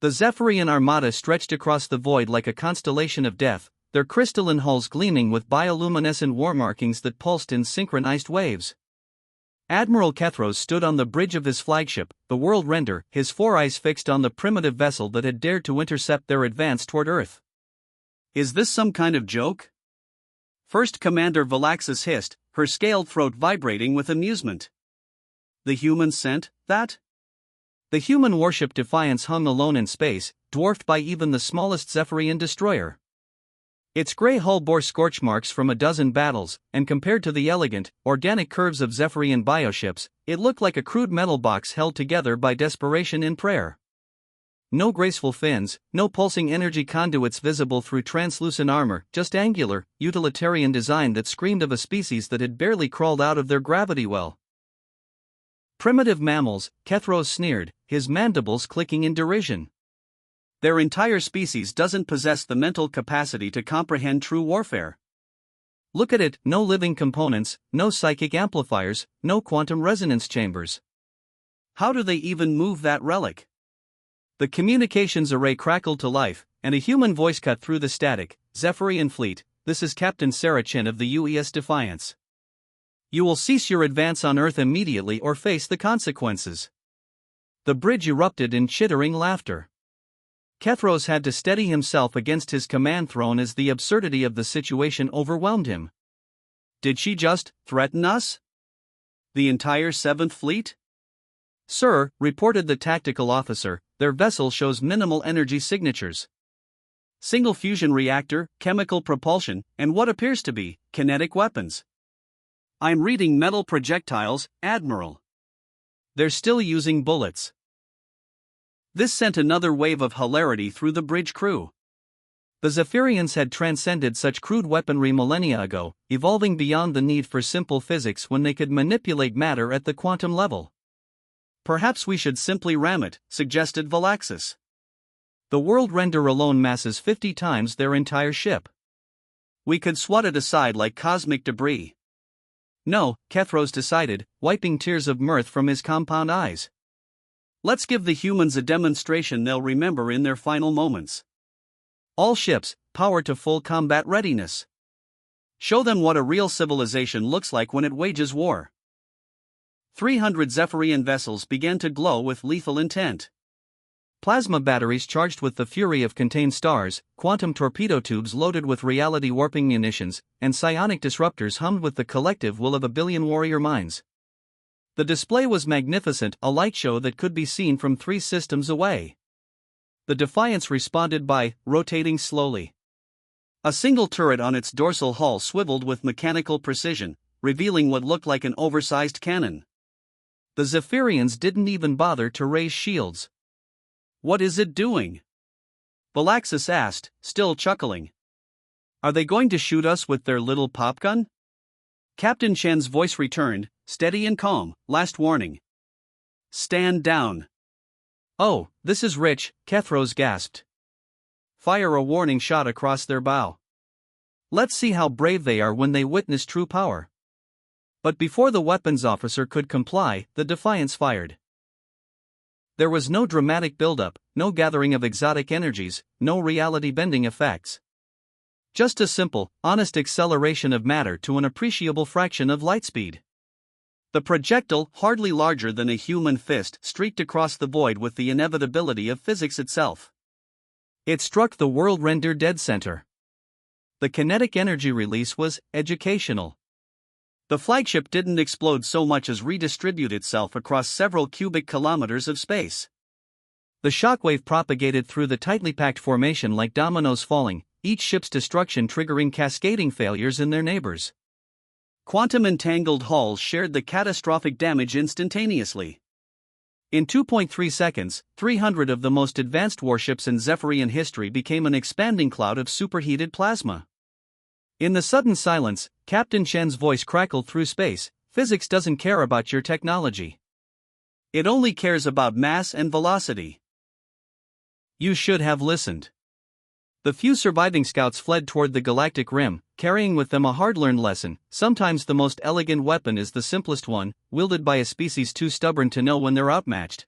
The Zephyrian armada stretched across the void like a constellation of death, their crystalline hulls gleaming with bioluminescent war markings that pulsed in synchronized waves. Admiral Kethros stood on the bridge of his flagship, the World Render, his four eyes fixed on the primitive vessel that had dared to intercept their advance toward Earth. "Is this some kind of joke?" First Commander Valaxis hissed, her scaled throat vibrating with amusement. "The humans sent that?" The human warship Defiance hung alone in space, dwarfed by even the smallest Zephyrian destroyer. Its gray hull bore scorch marks from a dozen battles, and compared to the elegant, organic curves of Zephyrian bioships, it looked like a crude metal box held together by desperation in prayer. No graceful fins, no pulsing energy conduits visible through translucent armor, just angular, utilitarian design that screamed of a species that had barely crawled out of their gravity well. "Primitive mammals," Kethros sneered, his mandibles clicking in derision. "Their entire species doesn't possess the mental capacity to comprehend true warfare. Look at it, no living components, no psychic amplifiers, no quantum resonance chambers. How do they even move that relic?" The communications array crackled to life, and a human voice cut through the static. "Zephyrian fleet, this is Captain Sarachin of the UES Defiance. You will cease your advance on Earth immediately or face the consequences." The bridge erupted in chittering laughter. Kethros had to steady himself against his command throne as the absurdity of the situation overwhelmed him. "Did she just threaten us? The entire 7th Fleet?" "Sir," reported the tactical officer, "their vessel shows minimal energy signatures. Single fusion reactor, chemical propulsion, and what appears to be kinetic weapons. I'm reading metal projectiles, Admiral." "They're still using bullets." This sent another wave of hilarity through the bridge crew. The Zephyrians had transcended such crude weaponry millennia ago, evolving beyond the need for simple physics when they could manipulate matter at the quantum level. "Perhaps we should simply ram it," suggested Valaxis. "The World Render alone masses 50 times their entire ship. We could swat it aside like cosmic debris." "No," Kethros decided, wiping tears of mirth from his compound eyes. "Let's give the humans a demonstration they'll remember in their final moments. All ships, power to full combat readiness. Show them what a real civilization looks like when it wages war." 300 Zephyrian vessels began to glow with lethal intent. Plasma batteries charged with the fury of contained stars, quantum torpedo tubes loaded with reality warping munitions, and psionic disruptors hummed with the collective will of a billion warrior minds. The display was magnificent, a light show that could be seen from 3 systems away. The Defiance responded by rotating slowly. A single turret on its dorsal hull swiveled with mechanical precision, revealing what looked like an oversized cannon. The Zephyrians didn't even bother to raise shields. "What is it doing?" Valaxis asked, still chuckling. "Are they going to shoot us with their little popgun?" Captain Chen's voice returned, steady and calm. "Last warning. Stand down." "Oh, this is rich," Kethros gasped. "Fire a warning shot across their bow. Let's see how brave they are when they witness true power." But before the weapons officer could comply, the Defiance fired. There was no dramatic buildup, no gathering of exotic energies, no reality-bending effects. Just a simple, honest acceleration of matter to an appreciable fraction of light speed. The projectile, hardly larger than a human fist, streaked across the void with the inevitability of physics itself. It struck the World Render dead center. The kinetic energy release was educational. The flagship didn't explode so much as redistribute itself across several cubic kilometers of space. The shockwave propagated through the tightly packed formation like dominoes falling, each ship's destruction triggering cascading failures in their neighbors. Quantum-entangled hulls shared the catastrophic damage instantaneously. In 2.3 seconds, 300 of the most advanced warships in Zephyrian history became an expanding cloud of superheated plasma. In the sudden silence, Captain Chen's voice crackled through space. "Physics doesn't care about your technology. It only cares about mass and velocity." You should have listened. The few surviving scouts fled toward the galactic rim, carrying with them a hard-learned lesson. Sometimes the most elegant weapon is the simplest one, wielded by a species too stubborn to know when they're outmatched.